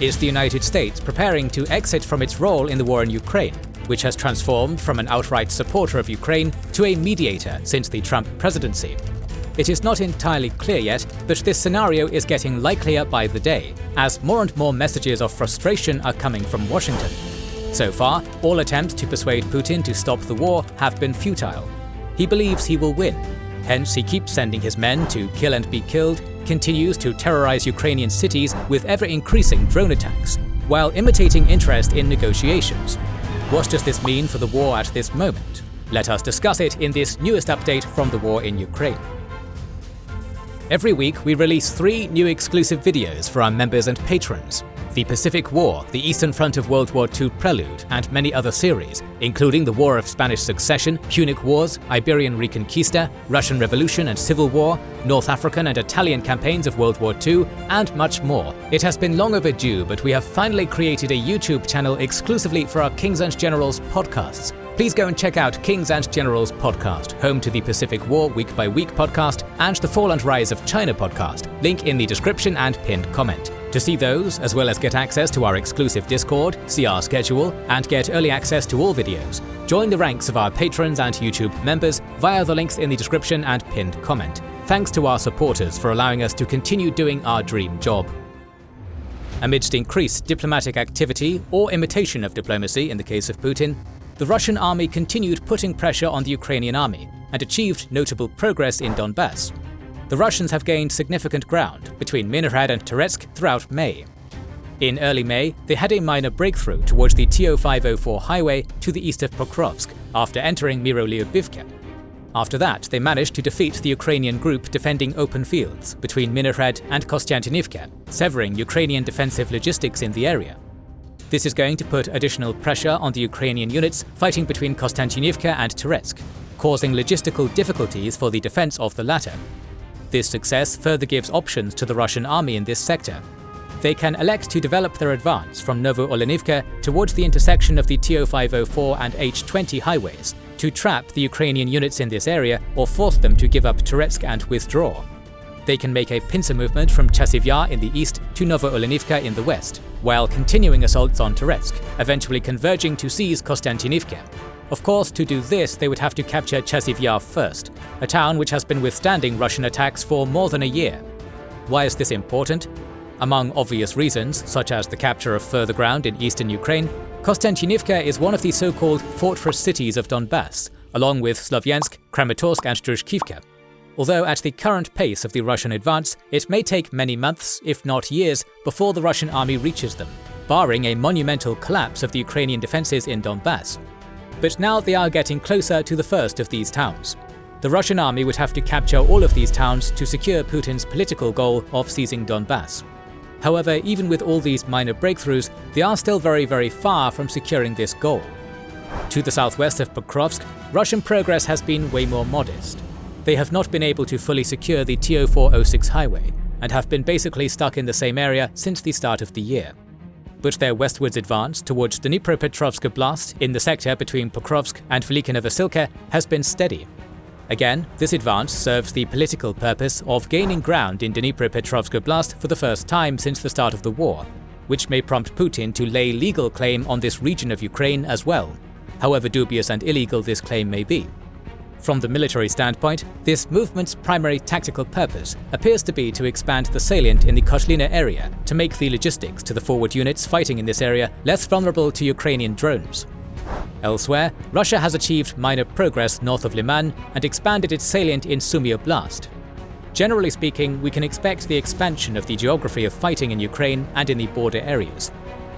is the United States preparing to exit from its role in the war in Ukraine, which has transformed from an outright supporter of Ukraine to a mediator since the Trump presidency. It is not entirely clear yet, but this scenario is getting likelier by the day, as more and more messages of frustration are coming from Washington. So far, all attempts to persuade Putin to stop the war have been futile. He believes he will win, hence he keeps sending his men to kill and be killed, continues to terrorize Ukrainian cities with ever-increasing drone attacks, while imitating interest in negotiations. What does this mean for the war at this moment? Let us discuss it in this newest update from the war in Ukraine. Every week we release 3 new exclusive videos for our members and patrons. The Pacific War, the Eastern Front of World War II Prelude, and many other series, including the War of Spanish Succession, Punic Wars, Iberian Reconquista, Russian Revolution and Civil War, North African and Italian campaigns of World War II, and much more. It has been long overdue, but we have finally created a YouTube channel exclusively for our Kings and Generals podcasts. Please go and check out Kings and Generals podcast, home to the Pacific War Week by Week podcast and the Fall and Rise of China podcast, link in the description and pinned comment. To see those, as well as get access to our exclusive Discord, see our schedule, and get early access to all videos, join the ranks of our patrons and YouTube members via the links in the description and pinned comment. Thanks to our supporters for allowing us to continue doing our dream job. Amidst increased diplomatic activity, or imitation of diplomacy in the case of Putin, the Russian army continued putting pressure on the Ukrainian army and achieved notable progress in Donbas. The Russians have gained significant ground between Minohrad and Toretsk throughout May. In early May, they had a minor breakthrough towards the TO504 highway to the east of Pokrovsk after entering Myrolyubivka. After that, they managed to defeat the Ukrainian group defending open fields between Minohrad and Kostiantynivka, severing Ukrainian defensive logistics in the area. This is going to put additional pressure on the Ukrainian units fighting between Kostiantynivka and Toretsk, causing logistical difficulties for the defense of the latter. This success further gives options to the Russian army in this sector. They can elect to develop their advance from Novo-Olenivka towards the intersection of the TO504 and H20 highways to trap the Ukrainian units in this area or force them to give up Toretsk and withdraw. They can make a pincer movement from Chasiv Yar in the east to Novo-Olenivka in the west, while continuing assaults on Toretsk, eventually converging to seize Kostiantynivka. Of course, to do this, they would have to capture Chasiv Yar first, a town which has been withstanding Russian attacks for more than a year. Why is this important? Among obvious reasons, such as the capture of further ground in eastern Ukraine, Kostiantynivka is one of the so-called fortress cities of Donbas, along with Slovyansk, Kramatorsk and Druzhkivka. Although at the current pace of the Russian advance, it may take many months, if not years, before the Russian army reaches them, barring a monumental collapse of the Ukrainian defenses in Donbas. But now they are getting closer to the first of these towns. The Russian army would have to capture all of these towns to secure Putin's political goal of seizing Donbas. However, even with all these minor breakthroughs, they are still very far from securing this goal. To the southwest of Pokrovsk, Russian progress has been way more modest. They have not been able to fully secure the TO406 highway, and have been basically stuck in the same area since the start of the year. But their westwards advance towards Dnipropetrovsk Oblast in the sector between Pokrovsk and Velikonovosilka has been steady. Again, this advance serves the political purpose of gaining ground in Dnipropetrovsk Oblast for the first time since the start of the war, which may prompt Putin to lay legal claim on this region of Ukraine as well, however dubious and illegal this claim may be. From the military standpoint, this movement's primary tactical purpose appears to be to expand the salient in the Kotlina area to make the logistics to the forward units fighting in this area less vulnerable to Ukrainian drones. Elsewhere, Russia has achieved minor progress north of Liman and expanded its salient in Sumy Oblast. Generally speaking, we can expect the expansion of the geography of fighting in Ukraine and in the border areas.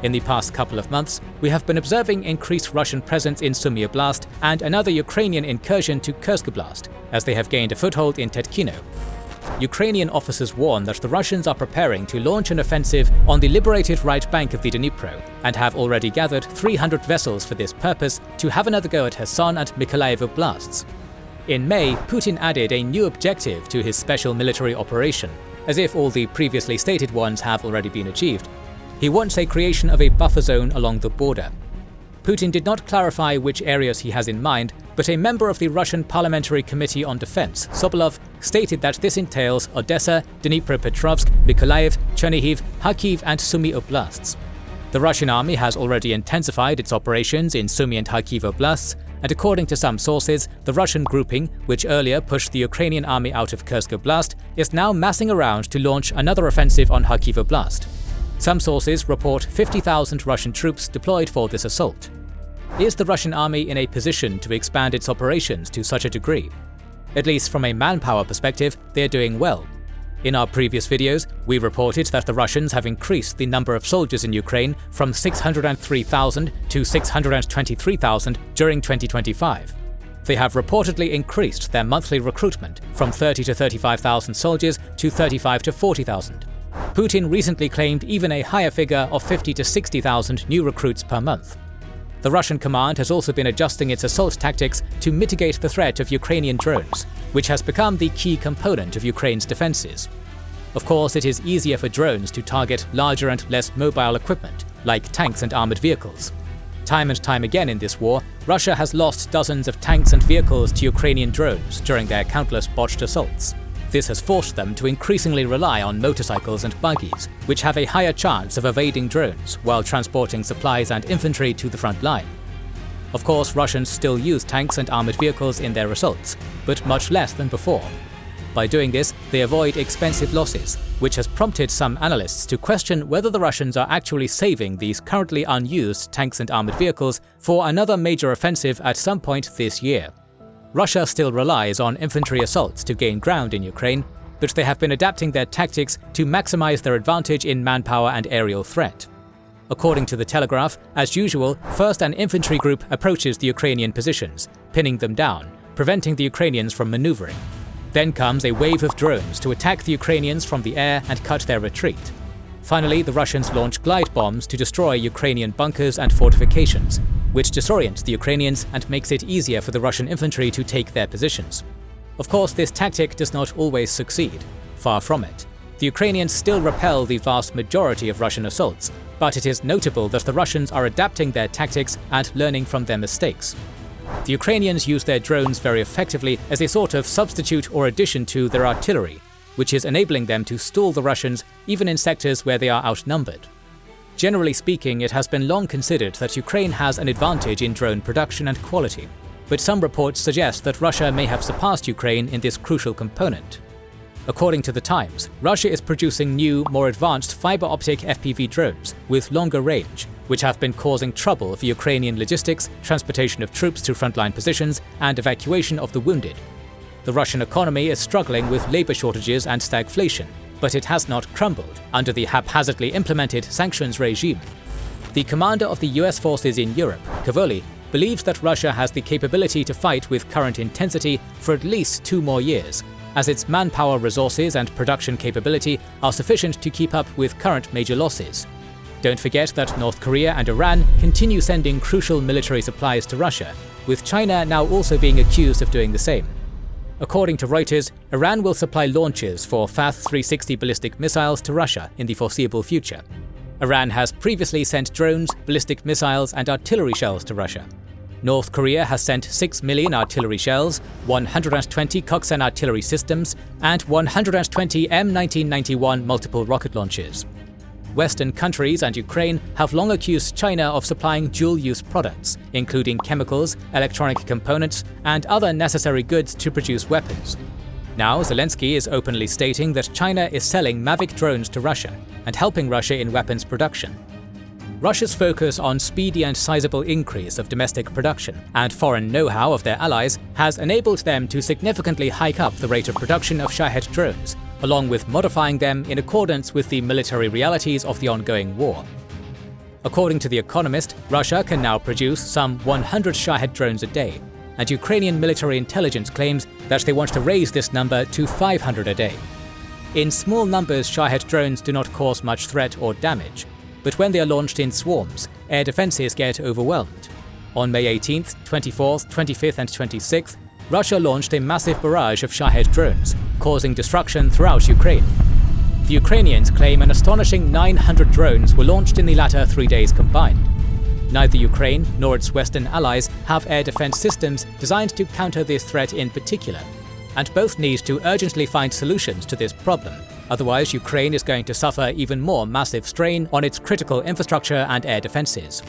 In the past couple of months, we have been observing increased Russian presence in Sumy Oblast and another Ukrainian incursion to Kursk Oblast, as they have gained a foothold in Tetkino. Ukrainian officers warn that the Russians are preparing to launch an offensive on the liberated right bank of the Dnipro, and have already gathered 300 vessels for this purpose to have another go at Kherson and Mykolaiv Oblasts. In May, Putin added a new objective to his special military operation, as if all the previously stated ones have already been achieved. He wants a creation of a buffer zone along the border. Putin did not clarify which areas he has in mind, but a member of the Russian Parliamentary Committee on Defense, Sobolov, stated that this entails Odessa, Dnipropetrovsk, Mykolaiv, Chernihiv, Kharkiv and Sumy oblasts. The Russian army has already intensified its operations in Sumy and Kharkiv oblasts, and according to some sources, the Russian grouping, which earlier pushed the Ukrainian army out of Kursk Oblast, is now massing around to launch another offensive on Kharkiv Oblast. Some sources report 50,000 Russian troops deployed for this assault. Is the Russian army in a position to expand its operations to such a degree? At least from a manpower perspective, they are doing well. In our previous videos, we reported that the Russians have increased the number of soldiers in Ukraine from 603,000 to 623,000 during 2025. They have reportedly increased their monthly recruitment from 30 to 35,000 soldiers to 35 to 40,000. Putin recently claimed even a higher figure of 50 to 60,000 new recruits per month. The Russian command has also been adjusting its assault tactics to mitigate the threat of Ukrainian drones, which has become the key component of Ukraine's defenses. Of course, it is easier for drones to target larger and less mobile equipment, like tanks and armored vehicles. Time and time again in this war, Russia has lost dozens of tanks and vehicles to Ukrainian drones during their countless botched assaults. This has forced them to increasingly rely on motorcycles and buggies, which have a higher chance of evading drones while transporting supplies and infantry to the front line. Of course, Russians still use tanks and armored vehicles in their assaults, but much less than before. By doing this, they avoid expensive losses, which has prompted some analysts to question whether the Russians are actually saving these currently unused tanks and armored vehicles for another major offensive at some point this year. Russia still relies on infantry assaults to gain ground in Ukraine, but they have been adapting their tactics to maximize their advantage in manpower and aerial threat. According to the Telegraph, as usual, first an infantry group approaches the Ukrainian positions, pinning them down, preventing the Ukrainians from maneuvering. Then comes a wave of drones to attack the Ukrainians from the air and cut their retreat. Finally, the Russians launch glide bombs to destroy Ukrainian bunkers and fortifications, which disorients the Ukrainians and makes it easier for the Russian infantry to take their positions. Of course, this tactic does not always succeed. Far from it. The Ukrainians still repel the vast majority of Russian assaults, but it is notable that the Russians are adapting their tactics and learning from their mistakes. The Ukrainians use their drones very effectively as a sort of substitute or addition to their artillery, which is enabling them to stall the Russians even in sectors where they are outnumbered. Generally speaking, it has been long considered that Ukraine has an advantage in drone production and quality, but some reports suggest that Russia may have surpassed Ukraine in this crucial component. According to The Times, Russia is producing new, more advanced fiber-optic FPV drones with longer range, which have been causing trouble for Ukrainian logistics, transportation of troops to frontline positions, and evacuation of the wounded. The Russian economy is struggling with labor shortages and stagflation, but it has not crumbled under the haphazardly implemented sanctions regime. The commander of the US forces in Europe, Kavoli, believes that Russia has the capability to fight with current intensity for at least 2 more years, as its manpower resources and production capability are sufficient to keep up with current major losses. Don't forget that North Korea and Iran continue sending crucial military supplies to Russia, with China now also being accused of doing the same. According to Reuters, Iran will supply launchers for FATH-360 ballistic missiles to Russia in the foreseeable future. Iran has previously sent drones, ballistic missiles, and artillery shells to Russia. North Korea has sent 6 million artillery shells, 120 Koksan artillery systems, and 120 M1991 multiple rocket launchers. Western countries and Ukraine have long accused China of supplying dual-use products, including chemicals, electronic components, and other necessary goods to produce weapons. Now, Zelensky is openly stating that China is selling Mavic drones to Russia and helping Russia in weapons production. Russia's focus on speedy and sizable increase of domestic production and foreign know-how of their allies has enabled them to significantly hike up the rate of production of Shahed drones, along with modifying them in accordance with the military realities of the ongoing war. According to The Economist, Russia can now produce some 100 Shahed drones a day, and Ukrainian military intelligence claims that they want to raise this number to 500 a day. In small numbers, Shahed drones do not cause much threat or damage, but when they are launched in swarms, air defenses get overwhelmed. On May 18th, 24th, 25th and 26th, Russia launched a massive barrage of Shahed drones, causing destruction throughout Ukraine. The Ukrainians claim an astonishing 900 drones were launched in the latter 3 days combined. Neither Ukraine nor its Western allies have air defense systems designed to counter this threat in particular. and both need to urgently find solutions to this problem. Otherwise, Ukraine is going to suffer even more massive strain on its critical infrastructure and air defenses.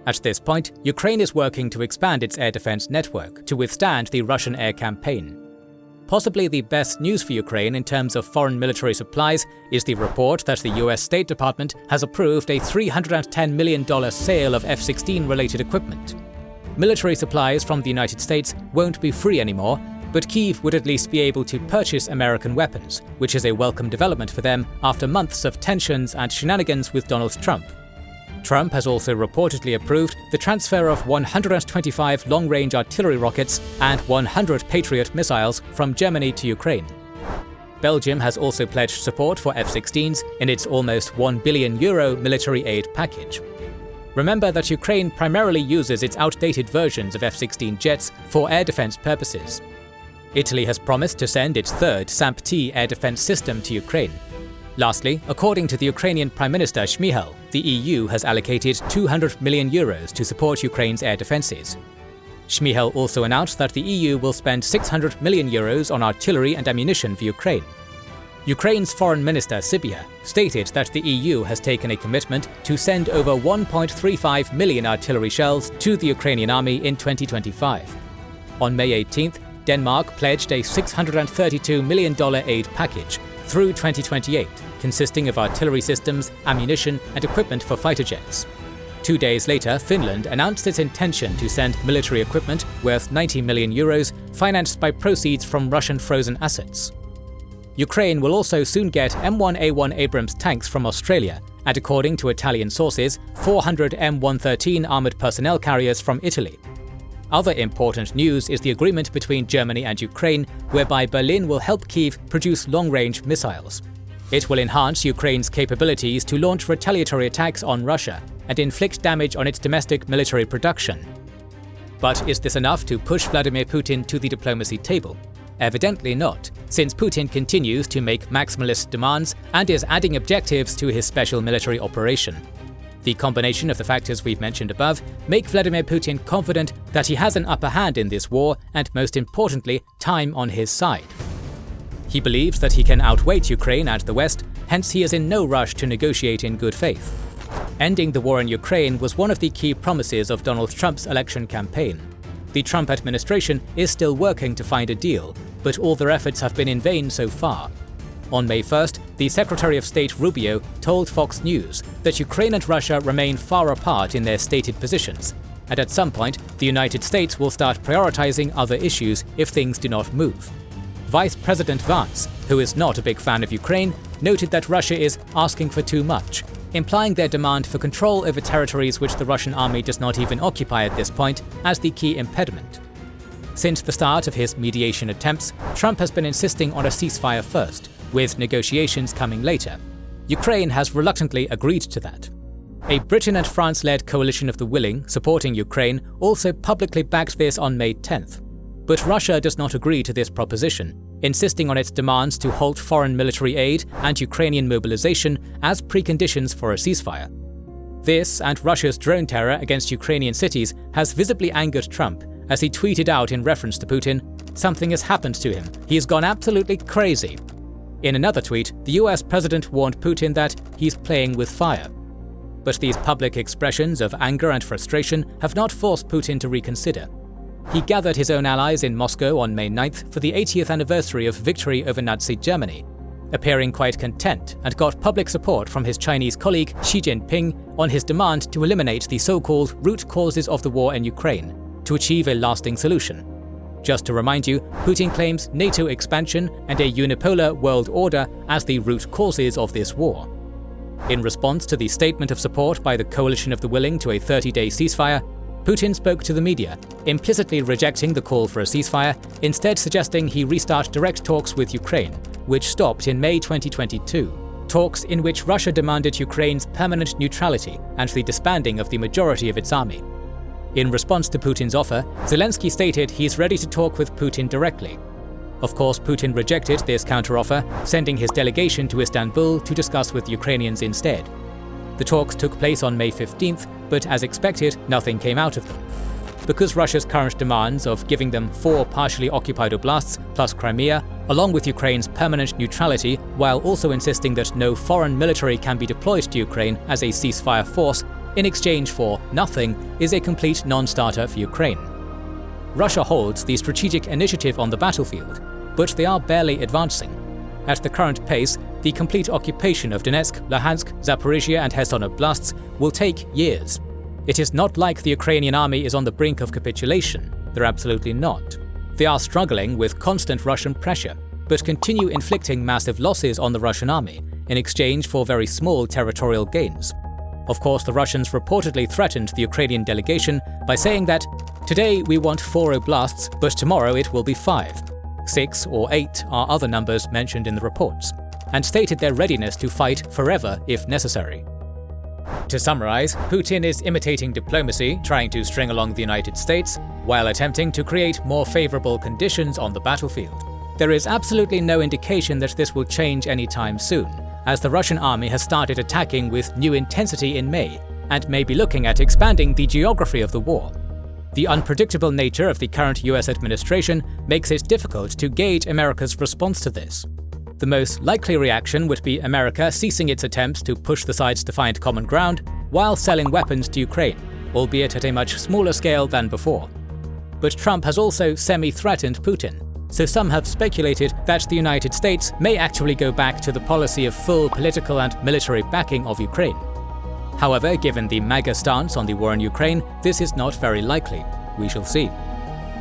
At this point, Ukraine is working to expand its air defense network to withstand the Russian air campaign. Possibly the best news for Ukraine in terms of foreign military supplies is the report that the US State Department has approved a $310 million sale of F-16 related equipment. Military supplies from the United States won't be free anymore, but Kyiv would at least be able to purchase American weapons, which is a welcome development for them after months of tensions and shenanigans with Donald Trump. Trump has also reportedly approved the transfer of 125 long-range artillery rockets and 100 Patriot missiles from Germany to Ukraine. Belgium has also pledged support for F-16s in its almost €1 billion military aid package. Remember that Ukraine primarily uses its outdated versions of F-16 jets for air defense purposes. Italy has promised to send its third SAMP-T air defense system to Ukraine. Lastly, according to the Ukrainian Prime Minister Shmyhal, the EU has allocated €200 million to support Ukraine's air defences. Shmyhal also announced that the EU will spend €600 million on artillery and ammunition for Ukraine. Ukraine's Foreign Minister Sybiha stated that the EU has taken a commitment to send over 1.35 million artillery shells to the Ukrainian army in 2025. On May 18th, Denmark pledged a $632 million aid package through 2028, consisting of artillery systems, ammunition, and equipment for fighter jets. 2 days later, Finland announced its intention to send military equipment worth €90 million, financed by proceeds from Russian frozen assets. Ukraine will also soon get M1A1 Abrams tanks from Australia, and according to Italian sources, 400 M113 armoured personnel carriers from Italy. Other important news is the agreement between Germany and Ukraine, whereby Berlin will help Kyiv produce long-range missiles. It will enhance Ukraine's capabilities to launch retaliatory attacks on Russia and inflict damage on its domestic military production. But is this enough to push Vladimir Putin to the diplomacy table? Evidently not, since Putin continues to make maximalist demands and is adding objectives to his special military operation. The combination of the factors we've mentioned above make Vladimir Putin confident that he has an upper hand in this war and, most importantly, time on his side. He believes that he can outweight Ukraine and the West, hence he is in no rush to negotiate in good faith. Ending the war in Ukraine was one of the key promises of Donald Trump's election campaign. The Trump administration is still working to find a deal, but all their efforts have been in vain so far. On May 1st, the Secretary of State Rubio told Fox News that Ukraine and Russia remain far apart in their stated positions, and at some point, the United States will start prioritizing other issues if things do not move. Vice President Vance, who is not a big fan of Ukraine, noted that Russia is asking for too much, implying their demand for control over territories which the Russian army does not even occupy at this point as the key impediment. Since the start of his mediation attempts, Trump has been insisting on a ceasefire first, with negotiations coming later. Ukraine has reluctantly agreed to that. A Britain and France-led coalition of the willing supporting Ukraine also publicly backed this on May 10th. But Russia does not agree to this proposition, insisting on its demands to halt foreign military aid and Ukrainian mobilization as preconditions for a ceasefire. This and Russia's drone terror against Ukrainian cities has visibly angered Trump, as he tweeted out in reference to Putin, "Something has happened to him. He has gone absolutely crazy." In another tweet, the US president warned Putin that he's playing with fire. But these public expressions of anger and frustration have not forced Putin to reconsider. He gathered his own allies in Moscow on May 9th for the 80th anniversary of victory over Nazi Germany, appearing quite content, and got public support from his Chinese colleague Xi Jinping on his demand to eliminate the so-called root causes of the war in Ukraine, to achieve a lasting solution. Just to remind you, Putin claims NATO expansion and a unipolar world order as the root causes of this war. In response to the statement of support by the coalition of the willing to a 30-day ceasefire, Putin spoke to the media, implicitly rejecting the call for a ceasefire, instead suggesting he restart direct talks with Ukraine, which stopped in May 2022, talks in which Russia demanded Ukraine's permanent neutrality and the disbanding of the majority of its army. In response to Putin's offer, Zelensky stated he's ready to talk with Putin directly. Of course, Putin rejected this counteroffer, sending his delegation to Istanbul to discuss with Ukrainians instead. The talks took place on May 15th, but as expected, nothing came out of them. because Russia's current demands of giving them 4 partially occupied oblasts plus Crimea, along with Ukraine's permanent neutrality, while also insisting that no foreign military can be deployed to Ukraine as a ceasefire force in exchange for nothing, is a complete non-starter for Ukraine. Russia holds the strategic initiative on the battlefield, but they are barely advancing. At the current pace, the complete occupation of Donetsk, Luhansk, Zaporizhia and Kherson oblasts will take years. It is not like the Ukrainian army is on the brink of capitulation. They're absolutely not. They are struggling with constant Russian pressure, but continue inflicting massive losses on the Russian army in exchange for very small territorial gains. Of course, the Russians reportedly threatened the Ukrainian delegation by saying that, "Today we want 4 oblasts, but tomorrow it will be 5. 6 or 8 are other numbers mentioned in the reports," and stated their readiness to fight forever if necessary. To summarize, Putin is imitating diplomacy, trying to string along the United States, while attempting to create more favorable conditions on the battlefield. There is absolutely no indication that this will change anytime soon, as the Russian army has started attacking with new intensity in May, and may be looking at expanding the geography of the war. The unpredictable nature of the current US administration makes it difficult to gauge America's response to this. The most likely reaction would be America ceasing its attempts to push the sides to find common ground while selling weapons to Ukraine, albeit at a much smaller scale than before. But Trump has also semi-threatened Putin, so some have speculated that the United States may actually go back to the policy of full political and military backing of Ukraine. However, given the MAGA stance on the war in Ukraine, this is not very likely. We shall see.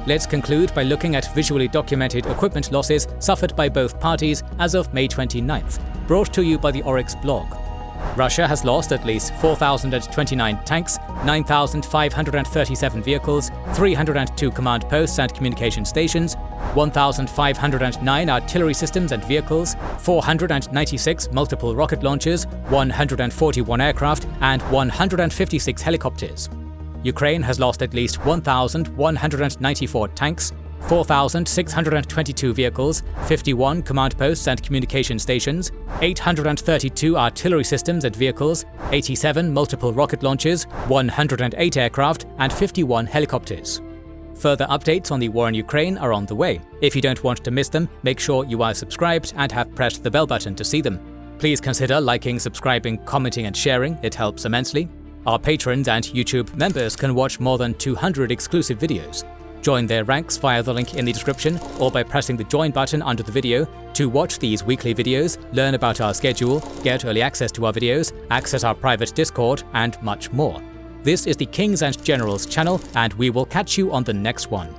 Let's conclude by looking at visually documented equipment losses suffered by both parties as of May 29th, brought to you by the Oryx blog. Russia has lost at least 4,029 tanks, 9,537 vehicles, 302 command posts and communication stations, 1,509 artillery systems and vehicles, 496 multiple rocket launchers, 141 aircraft, and 156 helicopters. Ukraine has lost at least 1,194 tanks, 4,622 vehicles, 51 command posts and communication stations, 832 artillery systems and vehicles, 87 multiple rocket launchers, 108 aircraft, and 51 helicopters. Further updates on the war in Ukraine are on the way. If you don't want to miss them, make sure you are subscribed and have pressed the bell button to see them. Please consider liking, subscribing, commenting, and sharing. It helps immensely. Our patrons and YouTube members can watch more than 200 exclusive videos. Join their ranks via the link in the description or by pressing the join button under the video to watch these weekly videos, learn about our schedule, get early access to our videos, access our private Discord, and much more. This is the Kings and Generals channel, and we will catch you on the next one.